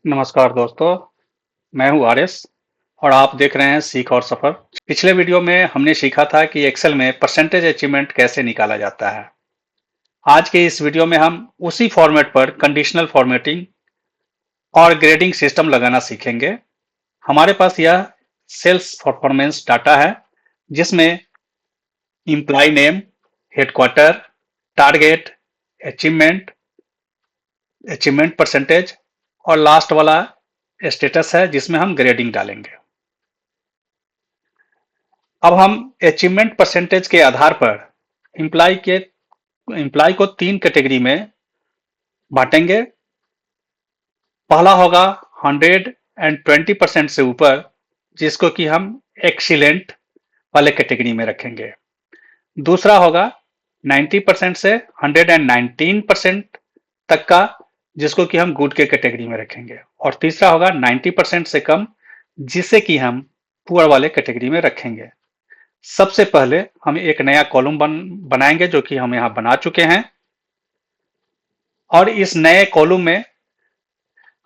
नमस्कार दोस्तों, मैं हूँ आरएस और आप देख रहे हैं सीख और सफर। पिछले वीडियो में हमने सीखा था कि एक्सेल में परसेंटेज अचीवमेंट कैसे निकाला जाता है। आज के इस वीडियो में हम उसी फॉर्मेट पर कंडीशनल फॉर्मेटिंग और ग्रेडिंग सिस्टम लगाना सीखेंगे। हमारे पास यह सेल्स परफॉर्मेंस डाटा है जिसमें employee name, headquarter, target, achievement, achievement percentage और लास्ट वाला स्टेटस है जिसमें हम ग्रेडिंग डालेंगे। अब हम अचीवमेंट परसेंटेज के आधार पर एम्प्लॉय को 3 कैटेगरी में बांटेंगे। पहला होगा 120% से ऊपर, जिसको कि हम एक्सीलेंट वाले कैटेगरी में रखेंगे। दूसरा होगा 90% से 119% तक का, जिसको कि हम गुड के कैटेगरी में रखेंगे। और तीसरा होगा 90% से कम, जिसे कि हम पुअर वाले कैटेगरी में रखेंगे। सबसे पहले हम एक नया कॉलम बनाएंगे जो कि हम यहाँ बना चुके हैं, और इस नए कॉलम में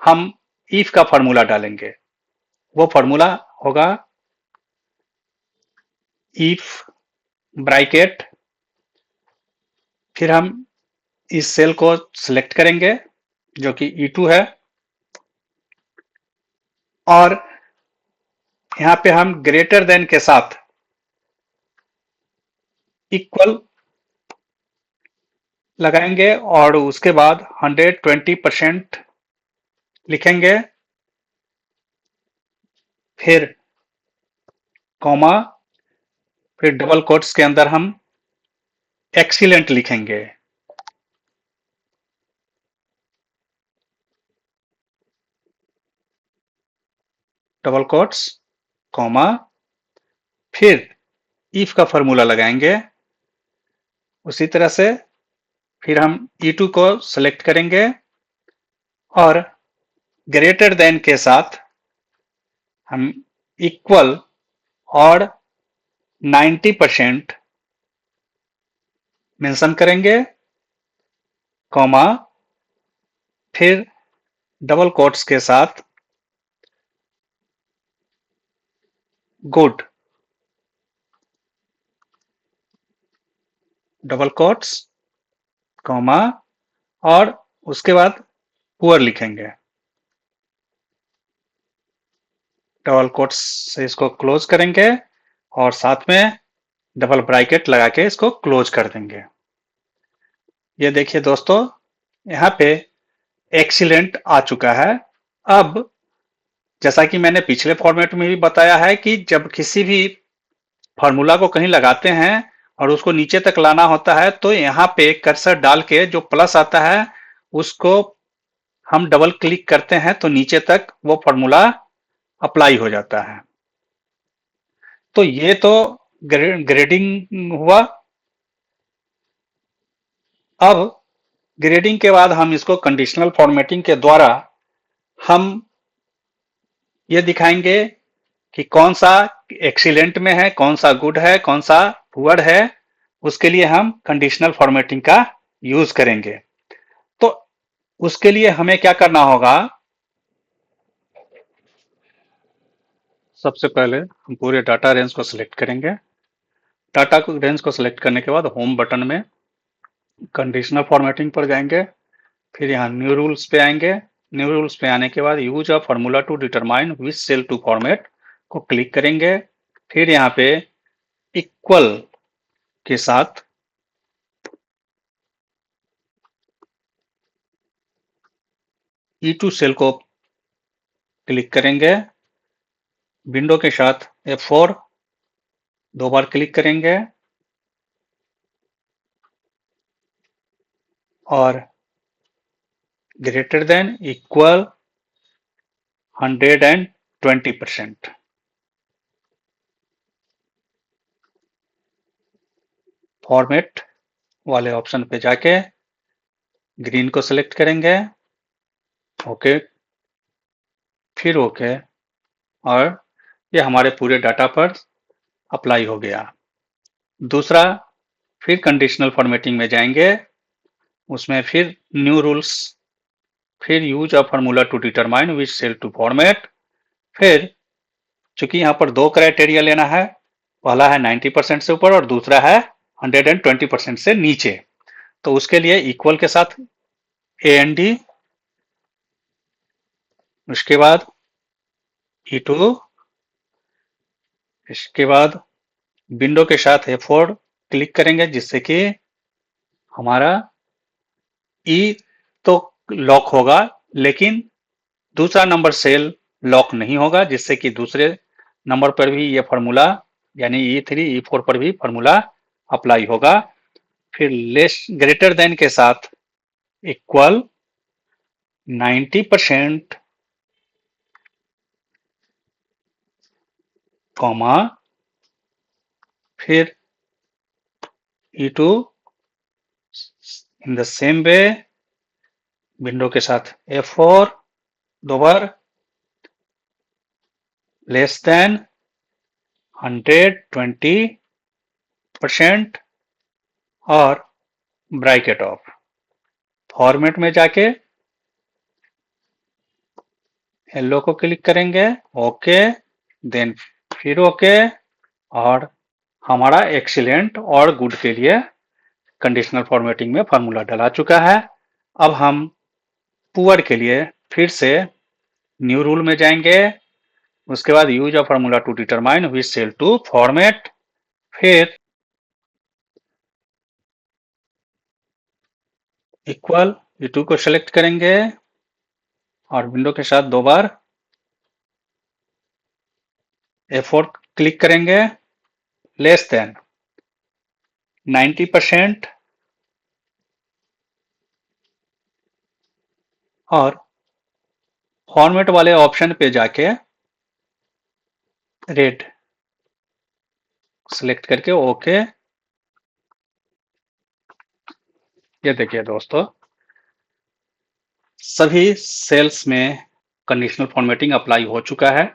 हम इफ का फॉर्मूला डालेंगे। वो फॉर्मूला होगा इफ ब्रैकेट, फिर हम इस सेल को सिलेक्ट करेंगे जो कि E2 है, और यहाँ पे हम ग्रेटर देन के साथ इक्वल लगाएंगे और उसके बाद 120% लिखेंगे, फिर कॉमा, फिर डबल कोट्स के अंदर हम एक्सीलेंट लिखेंगे। डबल कोट्स, कॉमा, फिर इफ का फॉर्मूला लगाएंगे। उसी तरह से फिर हम E2 को सिलेक्ट करेंगे और ग्रेटर देन के साथ हम इक्वल और 90% मेंशन करेंगे, कॉमा, फिर डबल कोट्स के साथ गुड, डबल कोट्स, कॉमा, और उसके बाद पुअर लिखेंगे। डबल कोट्स से इसको क्लोज करेंगे और साथ में डबल ब्रैकेट लगा के इसको क्लोज कर देंगे। ये देखिए दोस्तों, यहाँ पे एक्सीलेंट आ चुका है। अब जैसा कि मैंने पिछले फॉर्मेट में भी बताया है कि जब किसी भी फॉर्मूला को कहीं लगाते हैं और उसको नीचे तक लाना होता है तो यहाँ पे कर्सर डाल के जो प्लस आता है उसको हम डबल क्लिक करते हैं तो नीचे तक वो फॉर्मूला अप्लाई हो जाता है। तो ये तो ग्रेडिंग हुआ। अब ग्रेडिंग के बाद हम इसको कंडीशनल फॉर्मेटिंग के द्वारा हम ये दिखाएंगे कि कौन सा एक्सीलेंट में है, कौन सा गुड है, कौन सा पुअर है। उसके लिए हम कंडीशनल फॉर्मेटिंग का यूज करेंगे। तो उसके लिए हमें क्या करना होगा, सबसे पहले हम पूरे डाटा रेंज को सिलेक्ट करेंगे। डाटा रेंज को सिलेक्ट करने के बाद होम बटन में कंडीशनल फॉर्मेटिंग पर जाएंगे, फिर यहाँ न्यू रूल्स पे आएंगे। न्यू रूल्स पे आने के बाद use a formula to determine which cell to format को क्लिक करेंगे। फिर यहाँ पे इक्वल के साथ E2 सेल को क्लिक करेंगे। विंडो के साथ F4 दो बार क्लिक करेंगे और ग्रेटर देन इक्वल 120%। फॉर्मेट वाले ऑप्शन पे जाके ग्रीन को सिलेक्ट करेंगे, ओके, फिर ओके, और ये हमारे पूरे डाटा पर अप्लाई हो गया। दूसरा, फिर कंडीशनल फॉर्मेटिंग में जाएंगे, उसमें फिर न्यू रूल्स, फिर use a formula to determine which cell to format. फिर चूंकि यहाँ पर दो क्राइटेरिया लेना है, पहला है 90% से ऊपर और दूसरा है 120% से नीचे, तो उसके लिए इक्वल के साथ AND, उसके बाद E2, इसके बाद विंडो के साथ F4 क्लिक करेंगे जिससे कि हमारा E तो लॉक होगा लेकिन दूसरा नंबर सेल लॉक नहीं होगा, जिससे कि दूसरे नंबर पर भी ये फॉर्मूला यानी E3 E4 पर भी फॉर्मूला अप्लाई होगा। फिर लेस ग्रेटर देन के साथ इक्वल 90% कॉमा, फिर E2 in the same way, window के साथ F4 दो बार, लेस देन 120% और ब्रैकेट ऑफ। फॉर्मेट में जाके येलो को क्लिक करेंगे, ओके, देन फिर ओके, और हमारा एक्सीलेंट और गुड के लिए कंडीशनल फॉर्मेटिंग में फॉर्मूला डला चुका है। अब हम पुअर के लिए फिर से न्यू रूल में जाएंगे, उसके बाद use a formula to determine which cell to format, फिर इक्वल E2 को सिलेक्ट करेंगे और विंडो के साथ दो बार F4 क्लिक करेंगे, लेस देन 90% और फॉर्मेट वाले ऑप्शन पे जाके रेड सिलेक्ट करके ओके। ये देखिए दोस्तों, सभी सेल्स में कंडीशनल फॉर्मेटिंग अप्लाई हो चुका है।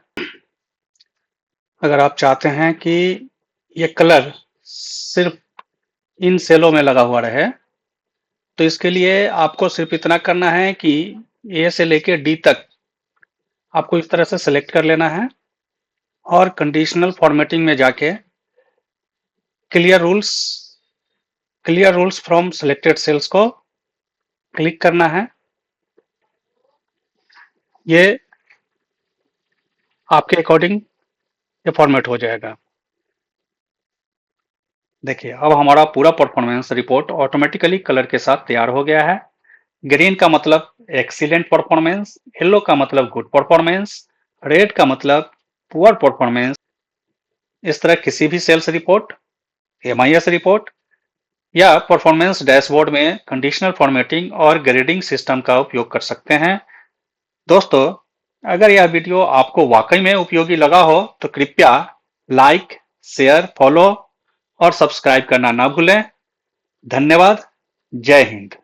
अगर आप चाहते हैं कि ये कलर सिर्फ इन सेलों में लगा हुआ रहे, तो इसके लिए आपको सिर्फ इतना करना है कि ए से लेके डी तक आपको इस तरह से सिलेक्ट कर लेना है और कंडीशनल फॉर्मेटिंग में जाके clear rules from selected cells को क्लिक करना है। ये आपके अकॉर्डिंग ये फॉर्मेट हो जाएगा। देखिए अब हमारा पूरा परफॉर्मेंस रिपोर्ट ऑटोमेटिकली कलर के साथ तैयार हो गया है। ग्रीन का मतलब एक्सीलेंट परफॉर्मेंस, येलो का मतलब गुड परफॉर्मेंस, रेड का मतलब पुअर परफॉर्मेंस। इस तरह किसी भी सेल्स रिपोर्ट, MIS रिपोर्ट या परफॉर्मेंस डैशबोर्ड में कंडीशनल फॉर्मेटिंग और ग्रेडिंग सिस्टम का उपयोग कर सकते हैं। दोस्तों, अगर यह वीडियो आपको वाकई में उपयोगी लगा हो तो कृपया लाइक, शेयर, फॉलो और सब्सक्राइब करना ना भूलें। धन्यवाद। जय हिंद।